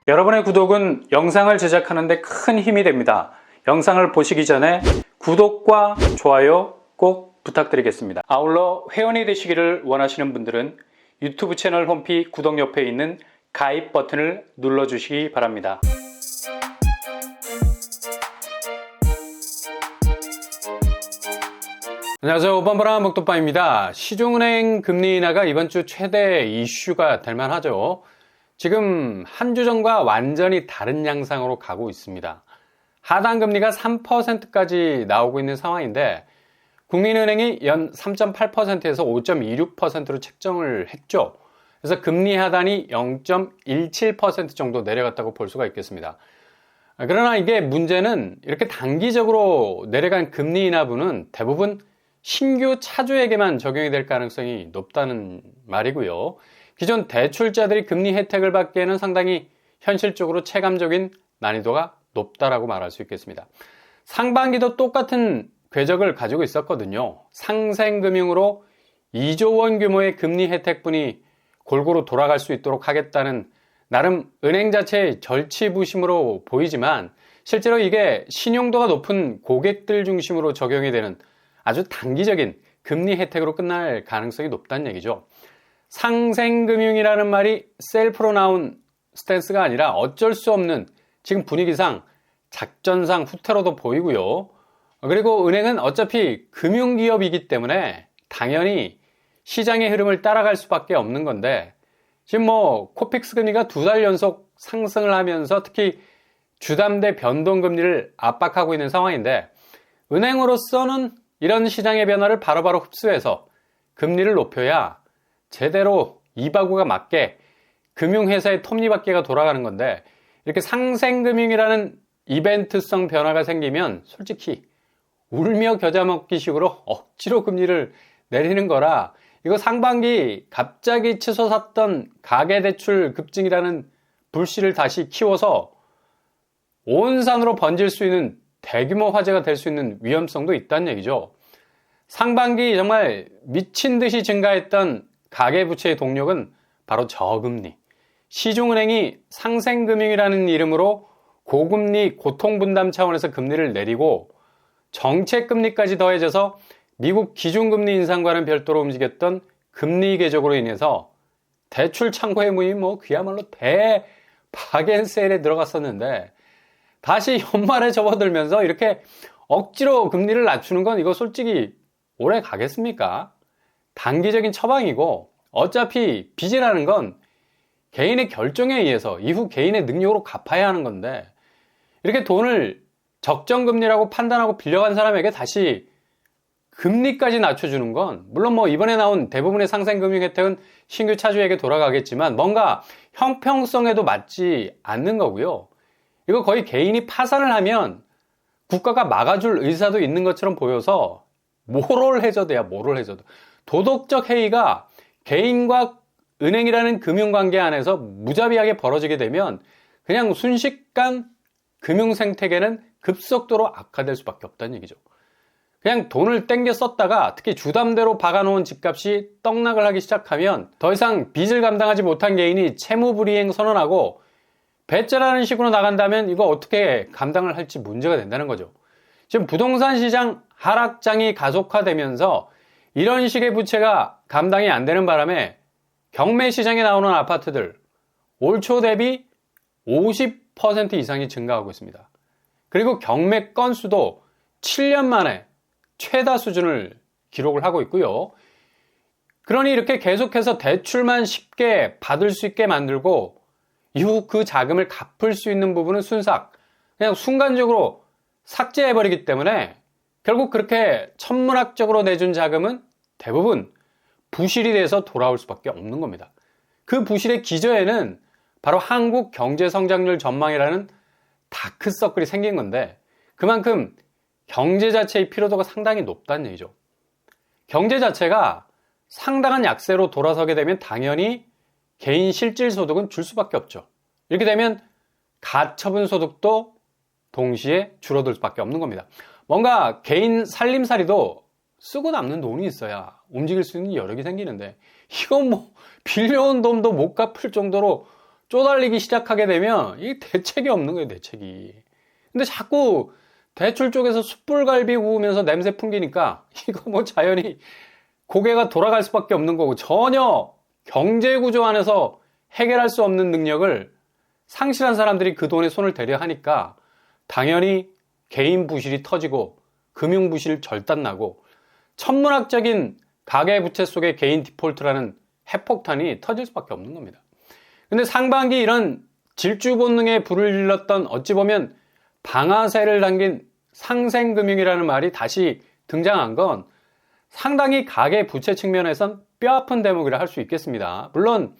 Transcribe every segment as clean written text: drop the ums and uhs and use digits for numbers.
여러분의 구독은 영상을 제작하는 데 큰 힘이 됩니다. 영상을 보시기 전에 구독과 좋아요 꼭 부탁드리겠습니다. 아울러 회원이 되시기를 원하시는 분들은 유튜브 채널 홈피 구독 옆에 있는 가입 버튼을 눌러주시기 바랍니다. 안녕하세요. 오반바람 목도빠입니다. 시중은행 금리 인하가 이번 주 최대 이슈가 될 만하죠. 지금 한 주 전과 완전히 다른 양상으로 가고 있습니다. 하단 금리가 3%까지 나오고 있는 상황인데 국민은행이 연 3.8%에서 5.26%로 책정을 했죠. 그래서 금리 하단이 0.17% 정도 내려갔다고 볼 수가 있겠습니다. 그러나 이게 문제는 이렇게 단기적으로 내려간 금리 인하분은 대부분 신규 차주에게만 적용이 될 가능성이 높다는 말이고요. 기존 대출자들이 금리 혜택을 받기에는 상당히 현실적으로 체감적인 난이도가 높다라고 말할 수 있겠습니다. 상반기도 똑같은 궤적을 가지고 있었거든요. 상생금융으로 2조 원 규모의 금리 혜택분이 골고루 돌아갈 수 있도록 하겠다는 나름 은행 자체의 절치부심으로 보이지만 실제로 이게 신용도가 높은 고객들 중심으로 적용이 되는 아주 단기적인 금리 혜택으로 끝날 가능성이 높다는 얘기죠. 상생금융이라는 말이 셀프로 나온 스탠스가 아니라 어쩔 수 없는 지금 분위기상 작전상 후퇴로도 보이고요. 그리고 은행은 어차피 금융기업이기 때문에 당연히 시장의 흐름을 따라갈 수밖에 없는 건데 지금 코픽스 금리가 2달 연속 상승을 하면서 특히 주담대 변동금리를 압박하고 있는 상황인데 은행으로서는 이런 시장의 변화를 바로바로 흡수해서 금리를 높여야 제대로 이바구가 맞게 금융회사의 톱니바퀴가 돌아가는 건데 이렇게 상생금융이라는 이벤트성 변화가 생기면 솔직히 울며 겨자 먹기 식으로 억지로 금리를 내리는 거라 이거 상반기 갑자기 치솟았던 가계대출 급증이라는 불씨를 다시 키워서 온 산으로 번질 수 있는 대규모 화재가 될 수 있는 위험성도 있다는 얘기죠. 상반기 정말 미친 듯이 증가했던 가계부채의 동력은 바로 저금리. 시중은행이 상생금융이라는 이름으로 고금리 고통분담 차원에서 금리를 내리고 정책금리까지 더해져서 미국 기준금리 인상과는 별도로 움직였던 금리 궤적으로 인해서 대출 창고의 문이 그야말로 대바겐세일에 들어갔었는데 다시 연말에 접어들면서 이렇게 억지로 금리를 낮추는 건 이거 솔직히 오래 가겠습니까? 단기적인 처방이고 어차피 빚이라는 건 개인의 결정에 의해서 이후 개인의 능력으로 갚아야 하는 건데 이렇게 돈을 적정금리라고 판단하고 빌려간 사람에게 다시 금리까지 낮춰주는 건 물론 이번에 나온 대부분의 상생금융 혜택은 신규 차주에게 돌아가겠지만 뭔가 형평성에도 맞지 않는 거고요. 이거 거의 개인이 파산을 하면 국가가 막아줄 의사도 있는 것처럼 보여서 모럴 해저드야, 모럴 해저드. 도덕적 해이가 개인과 은행이라는 금융관계 안에서 무자비하게 벌어지게 되면 그냥 순식간 금융 생태계는 급속도로 악화될 수밖에 없다는 얘기죠. 그냥 돈을 땡겨 썼다가 특히 주담대로 박아놓은 집값이 떡락을 하기 시작하면 더 이상 빚을 감당하지 못한 개인이 채무불이행 선언하고 배째라는 식으로 나간다면 이거 어떻게 감당을 할지 문제가 된다는 거죠. 지금 부동산 시장 하락장이 가속화되면서 이런 식의 부채가 감당이 안 되는 바람에 경매 시장에 나오는 아파트들 올 초 대비 50% 이상이 증가하고 있습니다. 그리고 경매 건수도 7년 만에 최다 수준을 기록을 하고 있고요. 그러니 이렇게 계속해서 대출만 쉽게 받을 수 있게 만들고 이후 그 자금을 갚을 수 있는 부분은 그냥 순간적으로 삭제해버리기 때문에 결국 그렇게 천문학적으로 내준 자금은 대부분 부실이 돼서 돌아올 수밖에 없는 겁니다. 그 부실의 기저에는 바로 한국 경제 성장률 전망이라는 다크서클이 생긴 건데 그만큼 경제 자체의 피로도가 상당히 높다는 얘기죠. 경제 자체가 상당한 약세로 돌아서게 되면 당연히 개인 실질 소득은 줄 수밖에 없죠. 이렇게 되면 가처분 소득도 동시에 줄어들 수밖에 없는 겁니다. 뭔가 개인 살림살이도 쓰고 남는 돈이 있어야 움직일 수 있는 여력이 생기는데 이건 빌려온 돈도 못 갚을 정도로 쪼달리기 시작하게 되면 이 대책이 없는 거예요, 대책이. 근데 자꾸 대출 쪽에서 숯불갈비 구우면서 냄새 풍기니까 이거 뭐 자연히 고개가 돌아갈 수밖에 없는 거고, 전혀 경제 구조 안에서 해결할 수 없는 능력을 상실한 사람들이 그 돈에 손을 대려 하니까 당연히 개인 부실이 터지고 금융 부실 절단나고 천문학적인 가계부채 속의 개인 디폴트라는 핵폭탄이 터질 수밖에 없는 겁니다. 근데 상반기 이런 질주 본능에 불을 질렀던 어찌 보면 방아쇠를 당긴 상생금융이라는 말이 다시 등장한 건 상당히 가계부채 측면에선 뼈아픈 대목이라 할 수 있겠습니다. 물론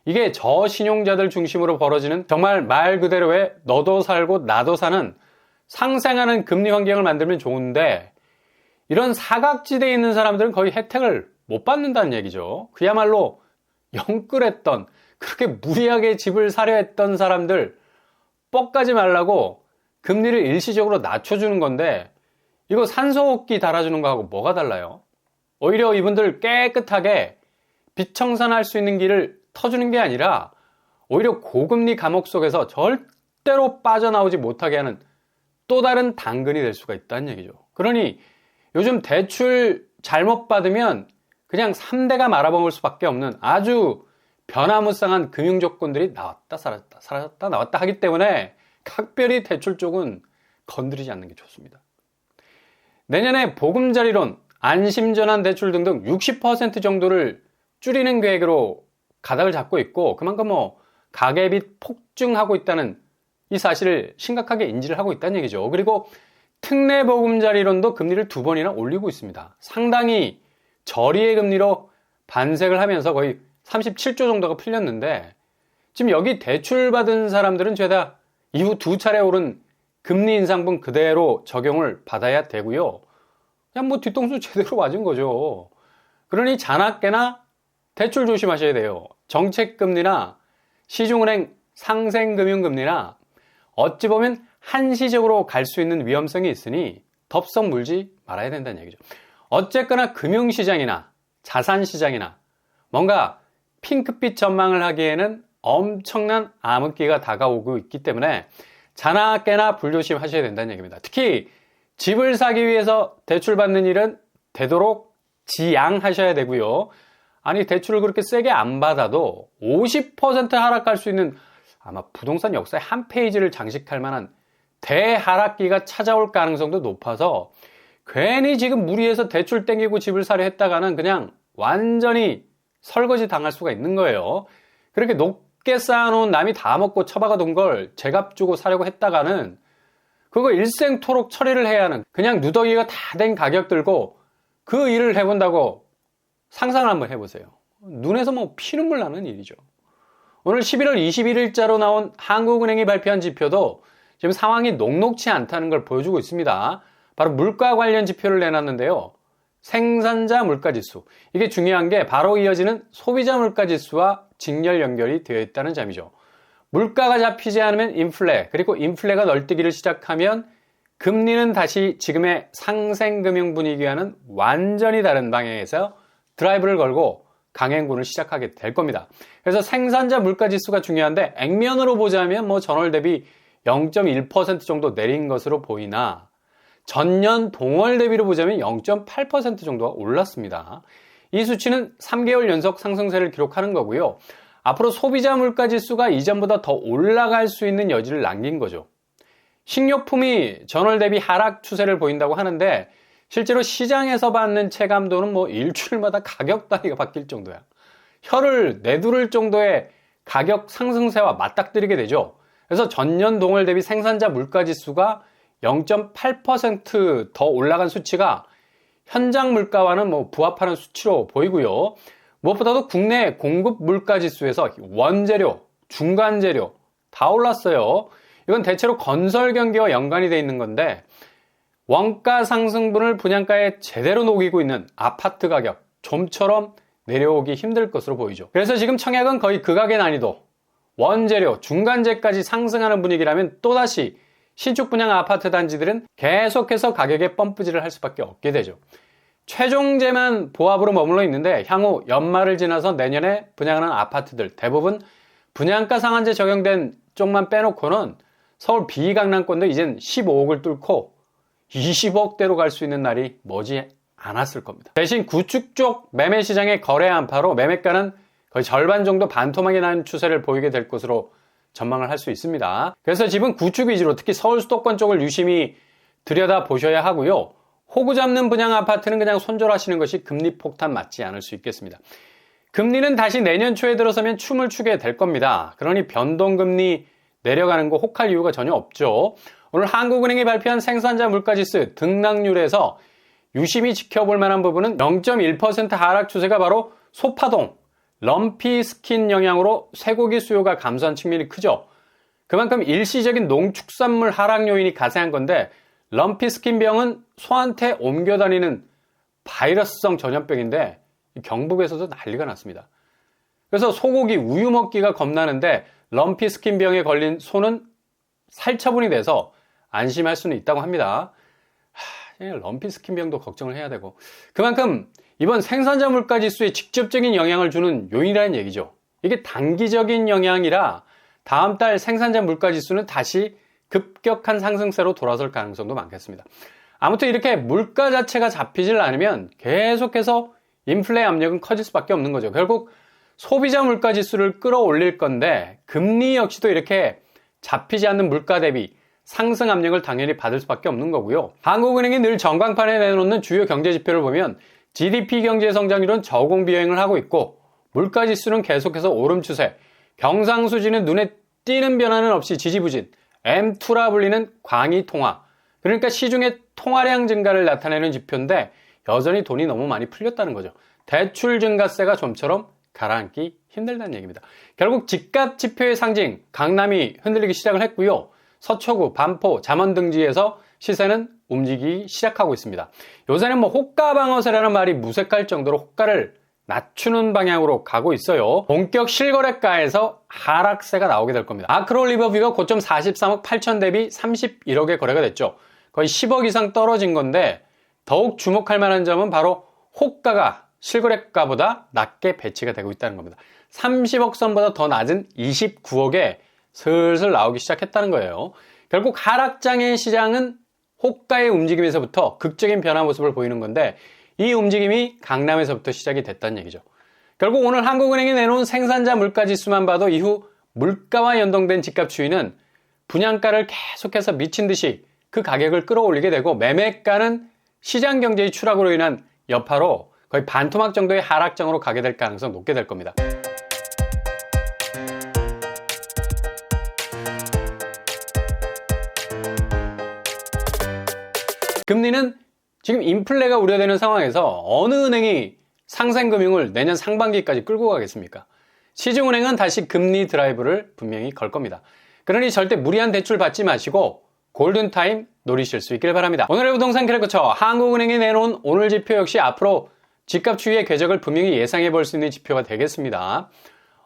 이게 저신용자들 중심으로 벌어지는 정말 말 그대로의 너도 살고 나도 사는 상생하는 금리 환경을 만들면 좋은데, 이런 사각지대에 있는 사람들은 거의 혜택을 못 받는다는 얘기죠. 그야말로 영끌했던, 그렇게 무리하게 집을 사려 했던 사람들 뻑가지 말라고 금리를 일시적으로 낮춰주는 건데, 이거 산소호흡기 달아주는 거하고 뭐가 달라요? 오히려 이분들 깨끗하게 빚 청산할 수 있는 길을 터주는 게 아니라 오히려 고금리 감옥 속에서 절대로 빠져나오지 못하게 하는 또 다른 당근이 될 수가 있다는 얘기죠. 그러니 요즘 대출 잘못 받으면 그냥 3대가 말아먹을 수밖에 없는 아주 변화무쌍한 금융 조건들이 나왔다 사라졌다 사라졌다 나왔다 하기 때문에 각별히 대출 쪽은 건드리지 않는 게 좋습니다. 내년에 보금자리론, 안심전환 대출 등등 60% 정도를 줄이는 계획으로 가닥을 잡고 있고, 그만큼 가계빚 폭증하고 있다는 이 사실을 심각하게 인지를 하고 있다는 얘기죠. 그리고 특례 보금자리론도 금리를 2번이나 올리고 있습니다. 상당히 저리의 금리로 반색을 하면서 거의 37조 정도가 풀렸는데, 지금 여기 대출 받은 사람들은 죄다 이후 2차례 오른 금리 인상분 그대로 적용을 받아야 되고요. 그냥 뒤통수 제대로 맞은 거죠. 그러니 자나깨나 대출 조심하셔야 돼요. 정책금리나 시중은행 상생금융금리나 어찌 보면 한시적으로 갈 수 있는 위험성이 있으니 덥석 물지 말아야 된다는 얘기죠. 어쨌거나 금융시장이나 자산시장이나 뭔가 핑크빛 전망을 하기에는 엄청난 암흑기가 다가오고 있기 때문에 자나깨나 불조심하셔야 된다는 얘기입니다. 특히 집을 사기 위해서 대출받는 일은 되도록 지양하셔야 되고요. 아니, 대출을 그렇게 세게 안 받아도 50% 하락할 수 있는, 아마 부동산 역사의 한 페이지를 장식할 만한 대하락기가 찾아올 가능성도 높아서 괜히 지금 무리해서 대출 땡기고 집을 사려 했다가는 그냥 완전히 설거지 당할 수가 있는 거예요. 그렇게 높게 쌓아놓은 남이 다 먹고 처박아 둔 걸 제값 주고 사려고 했다가는 그거 일생토록 처리를 해야 하는, 그냥 누더기가 다 된 가격 들고 그 일을 해본다고 상상을 한번 해보세요. 눈에서 피눈물 나는 일이죠. 오늘 11월 21일자로 나온 한국은행이 발표한 지표도 지금 상황이 녹록치 않다는 걸 보여주고 있습니다. 바로 물가 관련 지표를 내놨는데요. 생산자 물가지수. 이게 중요한 게 바로 이어지는 소비자 물가지수와 직렬 연결이 되어 있다는 점이죠. 물가가 잡히지 않으면 인플레, 그리고 인플레가 널뛰기를 시작하면 금리는 다시 지금의 상생금융 분위기와는 완전히 다른 방향에서 드라이브를 걸고 강행군을 시작하게 될 겁니다. 그래서 생산자 물가지수가 중요한데, 액면으로 보자면 전월 대비 0.1% 정도 내린 것으로 보이나 전년 동월 대비로 보자면 0.8% 정도가 올랐습니다. 이 수치는 3개월 연속 상승세를 기록하는 거고요. 앞으로 소비자 물가지수가 이전보다 더 올라갈 수 있는 여지를 남긴 거죠. 식료품이 전월 대비 하락 추세를 보인다고 하는데, 실제로 시장에서 받는 체감도는 일주일마다 가격 단위가 바뀔 정도야. 혀를 내두를 정도의 가격 상승세와 맞닥뜨리게 되죠. 그래서 전년 동월 대비 생산자 물가지수가 0.8% 더 올라간 수치가 현장 물가와는 부합하는 수치로 보이고요. 무엇보다도 국내 공급 물가지수에서 원재료, 중간재료 다 올랐어요. 이건 대체로 건설 경기와 연관이 돼 있는 건데, 원가 상승분을 분양가에 제대로 녹이고 있는 아파트 가격, 좀처럼 내려오기 힘들 것으로 보이죠. 그래서 지금 청약은 거의 극악의 난이도, 원재료, 중간재까지 상승하는 분위기라면 또다시 신축 분양 아파트 단지들은 계속해서 가격에 펌프질을 할 수밖에 없게 되죠. 최종재만 보합으로 머물러 있는데, 향후 연말을 지나서 내년에 분양하는 아파트들 대부분 분양가 상한제 적용된 쪽만 빼놓고는 서울 비강남권도 이젠 15억을 뚫고 20억대로 갈 수 있는 날이 머지 않았을 겁니다. 대신 구축 쪽 매매 시장의 거래 안파로 매매가는 거의 절반 정도 반토막이 나는 추세를 보이게 될 것으로 전망을 할 수 있습니다. 그래서 집은 구축 위주로 특히 서울 수도권 쪽을 유심히 들여다 보셔야 하고요. 호구 잡는 분양 아파트는 그냥 손절하시는 것이 금리 폭탄 맞지 않을 수 있겠습니다. 금리는 다시 내년 초에 들어서면 춤을 추게 될 겁니다. 그러니 변동금리 내려가는 거 혹할 이유가 전혀 없죠. 오늘 한국은행이 발표한 생산자 물가지수 등락률에서 유심히 지켜볼 만한 부분은 0.1% 하락 추세가 바로 소파동, 럼피 스킨 영향으로 쇠고기 수요가 감소한 측면이 크죠. 그만큼 일시적인 농축산물 하락 요인이 가세한 건데 럼피 스킨 병은 소한테 옮겨 다니는 바이러스성 전염병인데 경북에서도 난리가 났습니다. 그래서 소고기, 우유 먹기가 겁나는데 럼피 스킨 병에 걸린 소는 살처분이 돼서 안심할 수는 있다고 합니다. 럼피 스킨 병도 걱정을 해야 되고 그만큼 이번 생산자 물가 지수에 직접적인 영향을 주는 요인이라는 얘기죠. 이게 단기적인 영향이라 다음 달 생산자 물가 지수는 다시 급격한 상승세로 돌아설 가능성도 많겠습니다. 아무튼 이렇게 물가 자체가 잡히질 않으면 계속해서 인플레 압력은 커질 수밖에 없는 거죠. 결국 소비자 물가 지수를 끌어올릴 건데 금리 역시도 이렇게 잡히지 않는 물가 대비 상승 압력을 당연히 받을 수밖에 없는 거고요. 한국은행이 늘 전광판에 내놓는 주요 경제 지표를 보면 GDP 경제 성장률은 저공 비행을 하고 있고 물가 지수는 계속해서 오름 추세, 경상수지는 눈에 띄는 변화는 없이 지지부진, M2라 불리는 광의 통화, 그러니까 시중의 통화량 증가를 나타내는 지표인데 여전히 돈이 너무 많이 풀렸다는 거죠. 대출 증가세가 좀처럼 가라앉기 힘들다는 얘기입니다. 결국 집값 지표의 상징 강남이 흔들리기 시작을 했고요. 서초구, 반포, 잠원 등지에서 시세는 움직이기 시작하고 있습니다. 요새는 호가 방어세라는 말이 무색할 정도로 호가를 낮추는 방향으로 가고 있어요. 본격 실거래가에서 하락세가 나오게 될 겁니다. 아크로 리버뷰가 고점 43억 8천 대비 31억에 거래가 됐죠. 거의 10억 이상 떨어진 건데 더욱 주목할 만한 점은 바로 호가가 실거래가보다 낮게 배치가 되고 있다는 겁니다. 30억 선보다 더 낮은 29억에 슬슬 나오기 시작했다는 거예요. 결국 하락장의 시장은 호가의 움직임에서부터 극적인 변화 모습을 보이는 건데 이 움직임이 강남에서부터 시작이 됐다는 얘기죠. 결국 오늘 한국은행이 내놓은 생산자 물가지수만 봐도 이후 물가와 연동된 집값 추이는 분양가를 계속해서 미친 듯이 그 가격을 끌어올리게 되고 매매가는 시장 경제의 추락으로 인한 여파로 거의 반토막 정도의 하락장으로 가게 될 가능성이 높게 될 겁니다. 금리는 지금 인플레가 우려되는 상황에서 어느 은행이 상생금융을 내년 상반기까지 끌고 가겠습니까? 시중은행은 다시 금리 드라이브를 분명히 걸 겁니다. 그러니 절대 무리한 대출 받지 마시고 골든타임 노리실 수 있길 바랍니다. 오늘의 부동산 크래커처 한국은행이 내놓은 오늘 지표 역시 앞으로 집값 추이의 궤적을 분명히 예상해 볼 수 있는 지표가 되겠습니다.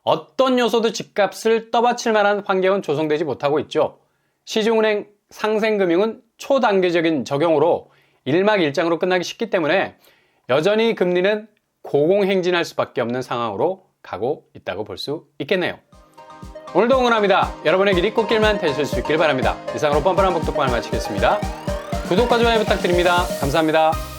어떤 요소도 집값을 떠받칠 만한 환경은 조성되지 못하고 있죠. 시중은행 상생금융은 초단기적인 적용으로 일막일장으로 끝나기 쉽기 때문에 여전히 금리는 고공행진할 수밖에 없는 상황으로 가고 있다고 볼 수 있겠네요. 오늘도 응원합니다. 여러분의 길이 꽃길만 되실 수 있길 바랍니다. 이상으로 뻔뻔한 복덕방을 마치겠습니다. 구독과 좋아요 부탁드립니다. 감사합니다.